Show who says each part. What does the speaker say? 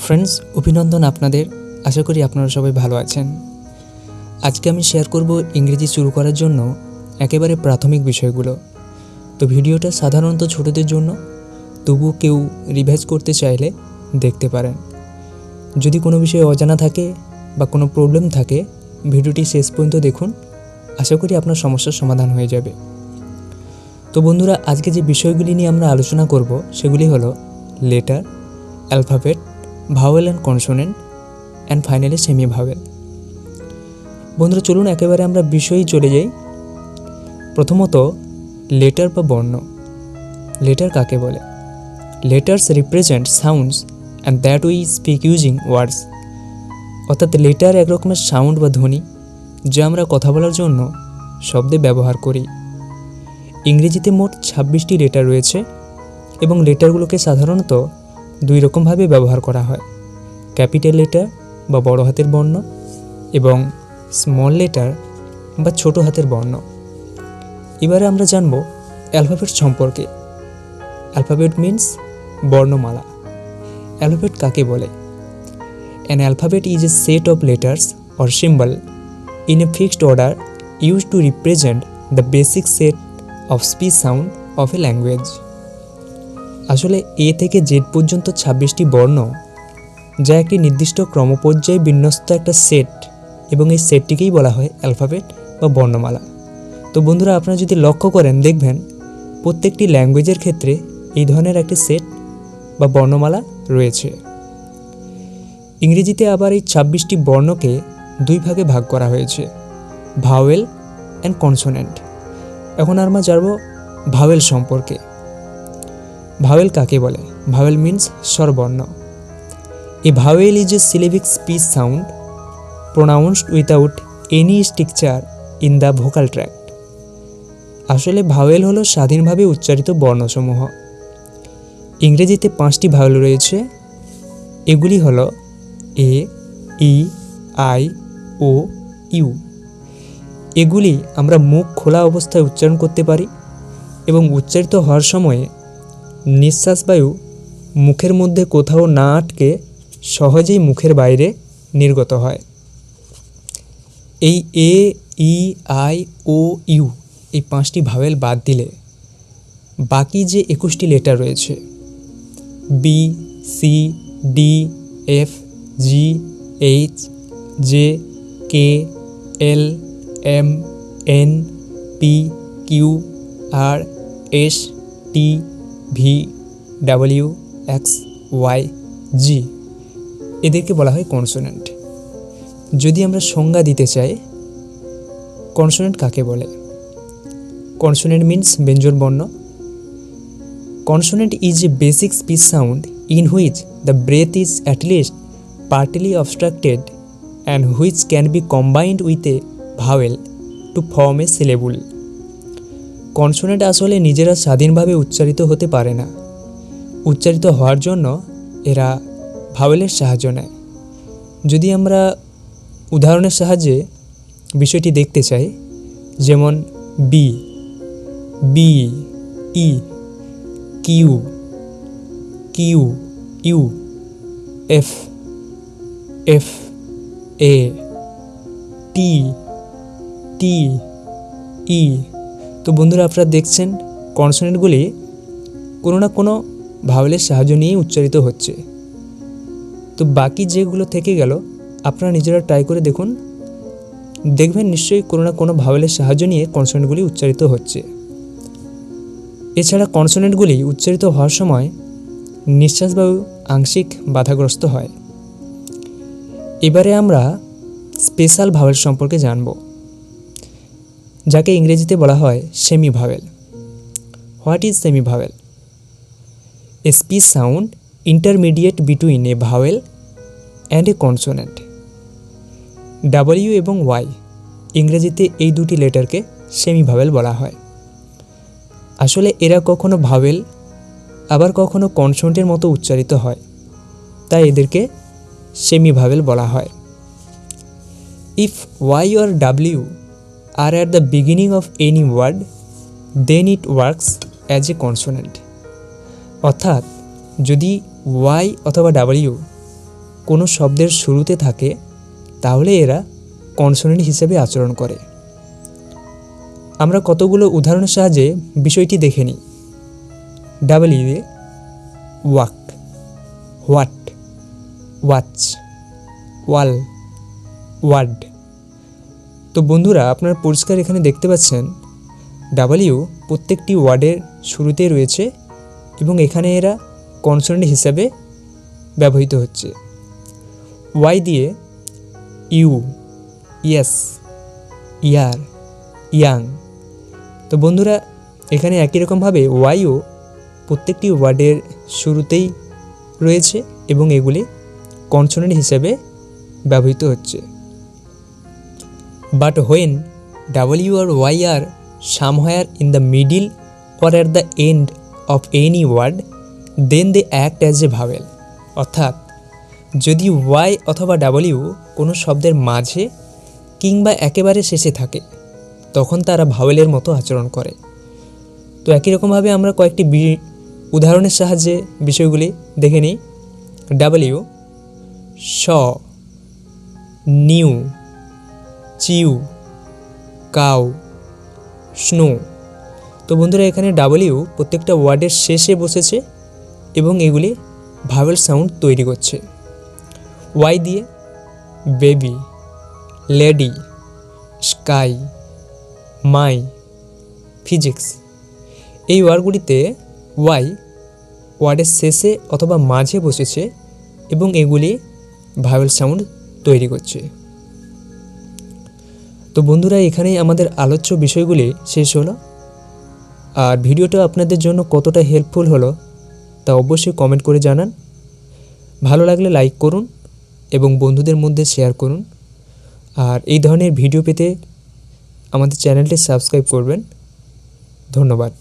Speaker 1: Friends, অভিনন্দন আপনাদের। আশা করি আপনারা সবাই ভালো আছেন। আজকে আমি শেয়ার করব ইংরেজি শুরু করার জন্য একেবারে প্রাথমিক বিষয়গুলো। তো ভিডিওটা সাধারণত ছোটদের জন্য, তবুও কেউ রিভাইজ করতে চাইলে দেখতে পারেন। যদি কোনো বিষয়ে অজানা থাকে বা কোনো প্রবলেম থাকে, ভিডিওটি শেষ পর্যন্ত দেখুন। আশা করি আপনার সমস্যার সমাধান হয়ে যাবে। তো বন্ধুরা, আজকে যে বিষয়গুলি নিয়ে আমরা আলোচনা করব সেগুলি হলো letter, alphabet, vowel and consonant and finally semi vowel. বন্ধুরা চলুন একেবারে আমরা বিষয়েই চলে যাই। প্রথমত লেটার বা বর্ণ। লেটার কাকে বলে? Letters represent sounds and that we speak using ওয়ার্ডস। অর্থাৎ লেটার এক রকমের সাউন্ড বা ধ্বনি, যা আমরা কথা বলার জন্য শব্দে ব্যবহার করি। ইংরেজিতে মোট 26টি লেটার রয়েছে এবং লেটারগুলোকে সাধারণত দুই রকমভাবে ব্যবহার করা হয়: ক্যাপিটাল লেটার বা বড় হাতের বর্ণ এবং স্মল লেটার বা ছোট হাতের বর্ণ। এবারে আমরা জানব অ্যালফাবেট সম্পর্কে। অ্যালফাবেট মিন্স বর্ণমালা। অ্যালফাবেট কাকে বলে? An alphabet is a set of letters or symbol in a fixed order used to represent the basic set of speech sound of a language. আসলে এ থেকে জেড পর্যন্ত 26টি বর্ণ, যা একটি নির্দিষ্ট ক্রমপর্যায়ে বিন্যস্ত একটা সেট, এবং এই সেটটিকেই বলা হয় অ্যালফাবেট বা বর্ণমালা। তো বন্ধুরা, আপনারা যদি লক্ষ্য করেন দেখবেন প্রত্যেকটি ল্যাঙ্গুয়েজের ক্ষেত্রে এই ধরনের একটি সেট বা বর্ণমালা রয়েছে। ইংরেজিতে আবার এই 26টি বর্ণকে দুই ভাগে ভাগ করা হয়েছে: ভাওয়েল অ্যান্ড কনসোনেন্ট। এখন আমরা জানব ভাওয়েল সম্পর্কে। ভাওয়েল কাকে বলে? ভাওয়েল মিন্স স্বরবর্ণ। A vowel is a syllabic speech sound pronounced without any structure in the vocal tract. আসলে ভাওয়েল হলো স্বাধীনভাবে উচ্চারিত বর্ণসমূহ। ইংরেজিতে 5টি ভাওয়েল রয়েছে। এগুলি হলো এ, ই, আই, ও, ইউ। এগুলি আমরা মুখ খোলা অবস্থায় উচ্চারণ করতে পারি এবং উচ্চারিত হওয়ার সময়ে নিঃশ্বাস বায়ু মুখের মধ্যে কোথাও না আটকে সহজেই মুখের বাইরে নির্গত হয়। এই এ, ই, আই, ও, ইউ এই 5টি ভাওয়েল বাদ দিলে বাকি যে 21টি লেটার রয়েছে বি, সি, ডি, এফ, জি, এইচ, জে, কে, এল, এম, এন, পি, কিউ, আর, এস, টি, ভি, ডাব্লিউ, এক্স, ওয়াই, জি, এদেরকে বলা হয় কনসোনেন্ট। যদি আমরা সংজ্ঞা দিতে চাই, কনসোনেন্ট কাকে বলে? কনসোনেন্ট মিন্স ব্যঞ্জন বর্ণ। Consonant is a basic speech sound in which the breath is at least partly obstructed and which can be combined with a vowel to form a syllable. Consonant আসলে নিজেরা স্বাধীনভাবে উচ্চারিত হতে পারে না। উচ্চারিত হওয়ার জন্য এরা ভাওয়েলের সাহায্য নেয়। যদি আমরা উদাহরণের সাহায্যে বিষয়টি দেখতে চাই, যেমন B, B, E, Q, Q, U, F, F, A, T, T, E. তো বন্ধুরা, আপনারা দেখছেন কনসোনেন্টগুলি কোনো না কোনো ভাওয়েলের সাহায্য নিয়েই উচ্চারিত হচ্ছে। তো বাকি যেগুলো থেকে গেল আপনারা নিজেরা ট্রাই করে দেখুন, দেখবেন নিশ্চয়ই কোনো না কোনো ভাওয়েলের সাহায্য নিয়ে কনসোনেন্টগুলি উচ্চারিত হচ্ছে। এছাড়া কনসোনেন্টগুলি উচ্চারিত হওয়ার সময় নিঃশ্বাসবায়ু আংশিক বাধাগ্রস্ত হয়। এবারে আমরা স্পেশাল ভাওয়েল সম্পর্কে জানব, যাকে ইংরেজিতে বলা হয় semi vowel. What is semi vowel? A speech sound intermediate between A vowel and a consonant. W এবং ওয়াই ইংরেজিতে এই দুটি লেটারকে সেমি ভাওয়েল বলা হয়। আসলে এরা কখনো ভাওয়েল আবার কখনো কনসোনেন্টের মতো উচ্চারিত হয়, তাই এদেরকে সেমি ভাওয়েল বলা হয়। If Y or W are at the beginning of any word then it works as a consonant. অর্থাৎ যদি ওয়াই অথবা ডাব্লিউ কোনো শব্দের শুরুতে থাকে তাহলে এরা কনসোনেন্ট হিসেবে আচরণ করে। আমরা কতগুলো উদাহরণের সাহায্যে বিষয়টি দেখে নিই। ডাব্লিউ এ walk, what, watch, wall, word. তো বন্ধুরা, আপনারা পরিষ্কার এখানে দেখতে পাচ্ছেন ডাব্লিউ প্রত্যেকটি ওয়ার্ডের শুরুতে রয়েছে এবং এখানে এরা কনসোনেন্ট হিসাবে ব্যবহৃত হচ্ছে। ওয়াই দিয়ে ইউ, ইয়েস, ইয়ার, ইয়াং। তো বন্ধুরা, এখানে একই রকমভাবে ওয়াইও প্রত্যেকটি ওয়ার্ডের শুরুতেই রয়েছে এবং এগুলি কনসোনেন্ট হিসেবে ব্যবহৃত হচ্ছে। But when W are Y are somewhere in the middle or at the end of any word, then they act as a vowel। অর্থাৎ যদি ওয়াই অথবা ডাব্লিউ কোনো শব্দের মাঝে কিংবা একেবারে শেষে থাকে তখন তারা ভাওয়েলের মতো আচরণ করে। তো একই রকমভাবে আমরা কয়েকটি উদাহরণের সাহায্যে বিষয়গুলি দেখে নিই। ডাব্লিউ, শ, নিউ, চিউ, কাউ, স্নো। তো বন্ধুরা, এখানে ডাব্লিউ প্রত্যেকটা ওয়ার্ডের শেষে বসেছে এবং এগুলি ভাওয়েল সাউন্ড তৈরি করছে। ওয়াই দিয়ে বেবি, লেডি, স্কাই, মাই, ফিজিক্স। এই ওয়ার্ডগুলিতে ওয়াই ওয়ার্ডের শেষে অথবা মাঝে বসেছে এবং এগুলি ভাওয়েল সাউন্ড তৈরি করছে। তো বন্ধুরা, এখানেই আমাদের আলোচ্য বিষয়গুলি শেষ হলো। আর ভিডিওটা আপনাদের জন্য কতটা হেল্পফুল হলো তা অবশ্যই কমেন্ট করে জানান। ভালো লাগলে লাইক করুন এবং বন্ধুদের মধ্যে শেয়ার করুন। আর এই ধরনের ভিডিও পেতে আমাদের চ্যানেলটি সাবস্ক্রাইব করবেন। ধন্যবাদ।